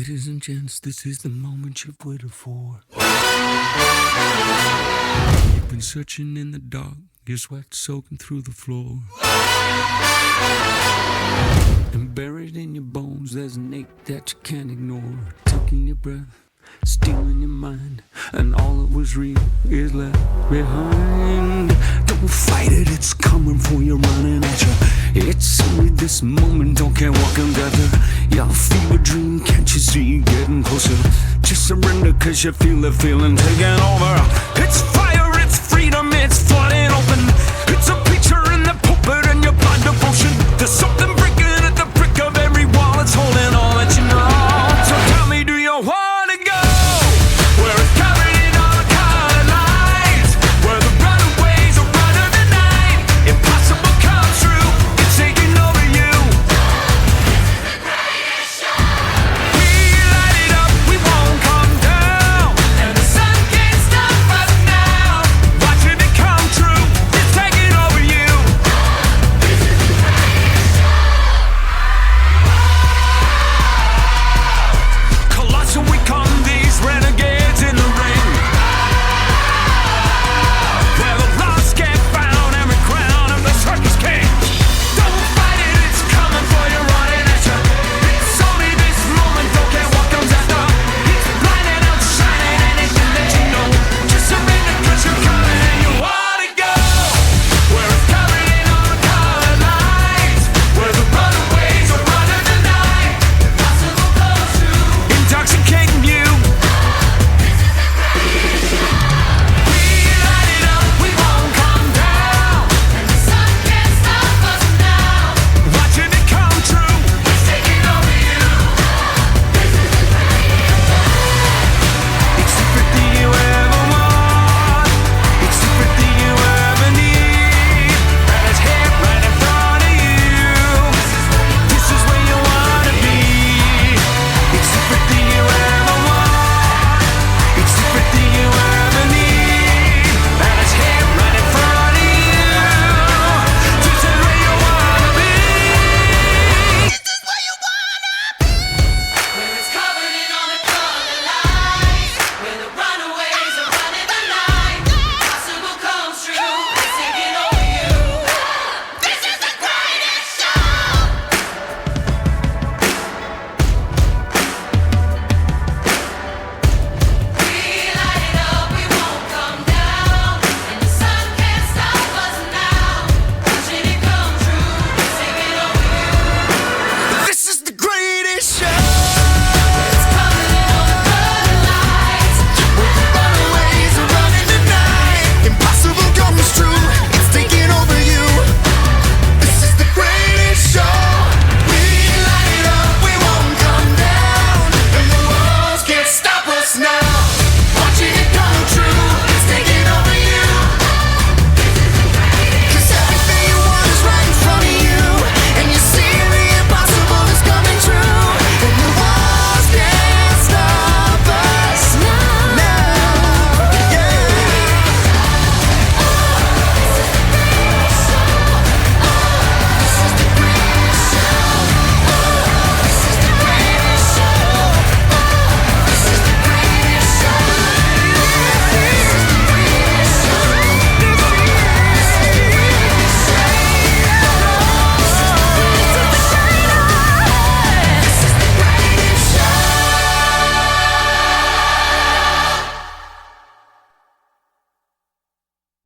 Ladies and gents, this is the moment you've waited for. You've been searching in the dark, your sweat soaking through the floor. And buried in your bones, there's an ache that you can't ignore. Taking your breath, stealing your mind, and all that was real is left behind. Don't fight it, it's coming for you, running at you. It's only this moment, don't care what can gather. Your fever dream, can't you see, getting closer? Just surrender, cause you feel the feeling taking over. It's fire, it's freedom, it's flooding open. It's a preacher in the pulpit and your blind devotion. There's something breaking